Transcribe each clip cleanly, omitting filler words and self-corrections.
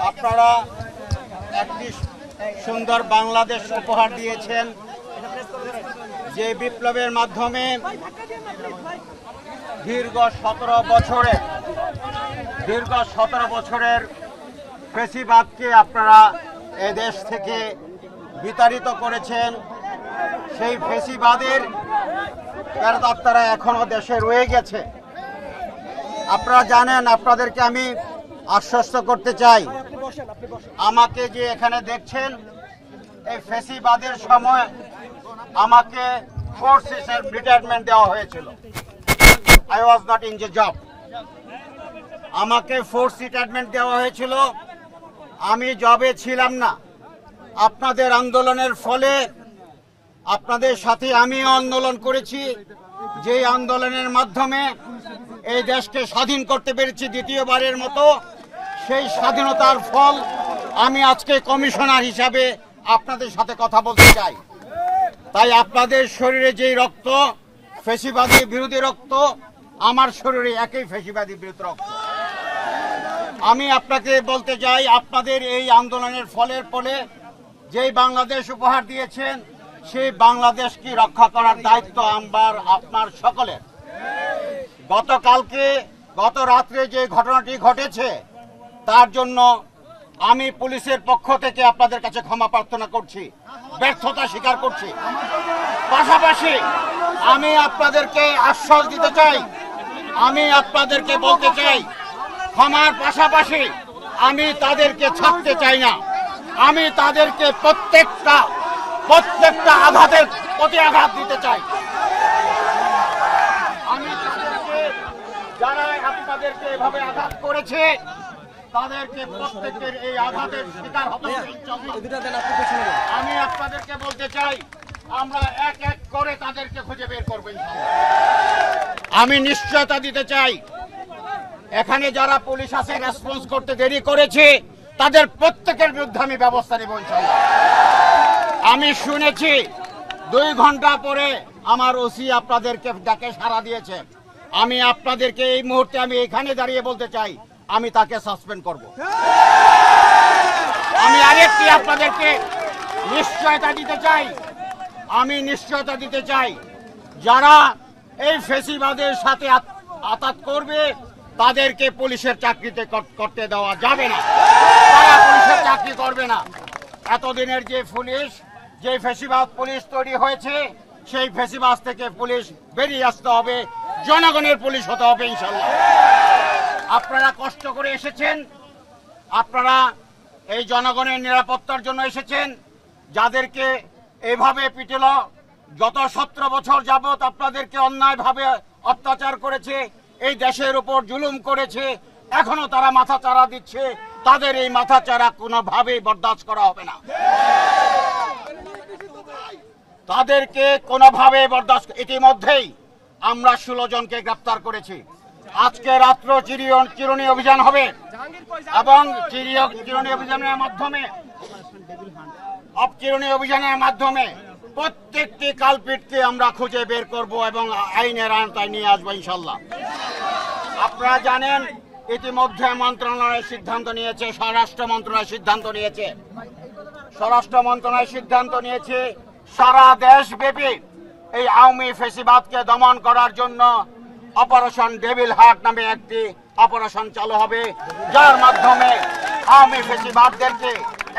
আপনারা একটি সুন্দর বাংলাদেশ উপহার দিয়েছেন, যে বিপ্লবের মাধ্যমে দীর্ঘ 17 বছরের ফ্যাসিবাদকে আপনারা এ দেশ থেকে বিতাড়িত করেছেন। সেই ফ্যাসিবাদের প্রেতাত্মারা এখনো দেশে রয়ে গেছে। আপনারা জানেন, আপনাদেরকে আমি আশ্বস্ত করতে চাই, আমাকে যে এখানে দেখছেন, এই ফ্যাসিবাদের সময় আমাকে ফোর্সেসের রিটায়ারমেন্ট দেওয়া হয়েছিল। I was not in the job. আমাকে ফোর্স রিটায়ারমেন্ট দেওয়া হয়েছিল, আমি জবে ছিলাম না। আপনাদের আন্দোলনের ফলে আপনাদের সাথে আমিও আন্দোলন করেছি, যেই আন্দোলনের মাধ্যমে এই দেশকে স্বাধীন করতে পেরেছি দ্বিতীয়বারের মতো। সেই স্বাধীনতার ফল আমি আজকে কমিশনার হিসাবে আপনাদের সাথে কথা বলতে চাই। তাই আপনাদের শরীরে যেই রক্ত ফ্যাসিবাদী বিরোধী রক্ত, আমার শরীরে একই ফ্যাসিবাদী বিরোধী রক্ত। আমি আপনাকে বলতে চাই, আপনাদের এই আন্দোলনের ফলের ফলে যেই বাংলাদেশ উপহার দিয়েছেন, সেই বাংলাদেশকে রক্ষা করার দায়িত্ব আমার আপনার সকলের। গত রাত্রে যে ঘটনাটি ঘটেছে, তার জন্য আমি পুলিশের পক্ষ থেকে আপনাদের কাছে ক্ষমা প্রার্থনা করছি, ব্যর্থতা স্বীকার করছি। পাশাপাশি আমি আপনাদেরকে আশ্বাস দিতে চাই, আমি আপনাদেরকে বলতে চাই, ক্ষমার পাশাপাশি আমি তাদেরকে ছাড়তে চাই না। আমি তাদেরকে প্রত্যেকটা আঘাতের প্রতি আঘাত দিতে চাই। আমি তাদেরকে, যারা আপনাদেরকে এভাবে আঘাত করেছে, তাদেরকে প্রত্যেকের এই আঘাতের শিকার হতে হবে। আমি আপনাদেরকে বলতে চাই, আমরা এক এক করে তাদেরকে খুঁজে বের করব। আমি নিশ্চয়তা দিতে চাই, এখানে যারা পুলিশ আছে রেসপন্স করতে দেরি করেছে, তাদের প্রত্যেকের বিরুদ্ধে আমি ব্যবস্থা নেব। আমি শুনেছি 2 ঘন্টা পরে আমার ওসি আপনাদেরকে ডাকে সাড়া দিয়েছে। আমি আপনাদেরকে এই মুহূর্তে আমি এখানে দাঁড়িয়ে বলতে চাই, আমি তাকে সাসপেন্ড করব। আমি আরেকটি আপনাদেরকে নিশ্চয়তা দিতে চাই, যারা এই ফ্যাসিবাদের সাথে আঘাত করবে, তাদেরকে পুলিশের চাকরিতে করতে দেওয়া যাবে না। তারা পুলিশের চাকরি করবে না। এতদিনের যে ফ্যাসিবাদ পুলিশ তৈরি হয়েছে, সেই ফ্যাসিবাদ থেকে পুলিশ বেরিয়ে আসতে হবে, জনগণের পুলিশ হতে হবে ইনশাআল্লাহ। আপনারা কষ্ট করে এসেছেন, আপনারা এই জনগণের নিরাপত্তার জন্য এসেছেন। যাদেরকে এভাবে পিটেল, গত 17 বছর যাবত আপনাদেরকে অন্যায়ভাবে অত্যাচার করেছে, এই দেশের উপর জুলুম করেছে, এখনো তারা মাথাচাড়া দিচ্ছে। তাদের এই মাথাচাড়া কোনোভাবেই বরদাস্ত করা হবে না। তাদেরকে কোনোভাবে বরদাস্ত। ইতিমধ্যেই আমরা 16 জনকে গ্রেফতার করেছি। আজকে রাত্র চিরুনি অভিযান হবে, এবং চিরুনি অভিযানের মাধ্যমে প্রত্যেকটি কালপিটকে আমরা খুঁজে বের করব এবং আইনের আওতায় নিয়ে আসবো ইনশাল্লাহ। আপনারা জানেন, ইতিমধ্যে মন্ত্রণালয় সিদ্ধান্ত নিয়েছে, স্বরাষ্ট্র মন্ত্রণালয় সিদ্ধান্ত নিয়েছে সারা দেশব্যাপী এই আওয়ামী ফ্যাসিবাদকে দমন করার জন্য অপারেশন ডেভিল হার্ট নামে একটি অপারেশন চালু হবে, যার মাধ্যমে আওয়ামী ফ্যাসিবাদদেরকে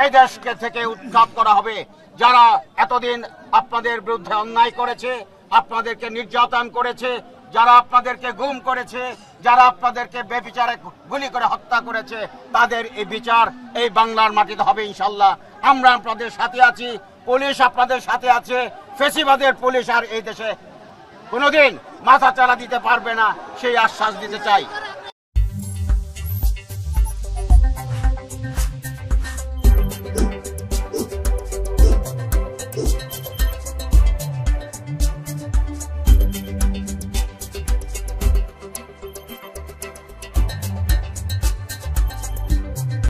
এই দেশকে থেকে উৎখাত করা হবে। যারা এতদিন আপনাদের বিরুদ্ধে অন্যায় করেছে, আপনাদেরকে নির্যাতন করেছে, যারা আপনাদেরকে গুম করেছে, যারা আপনাদেরকে বেবিচারে গুলি করে হত্যা করেছে, তাদের এই বিচার এই বাংলার মাটিতে হবে ইনশাল্লাহ। আমরা আপনাদের সাথে আছি, পুলিশ আপনাদের সাথে আছে। ফ্যাসিবাদের পুলিশ আর এই দেশে কোনোদিন মাথাচাড়া দিতে পারবে না, সেই আশ্বাস দিতে চাই।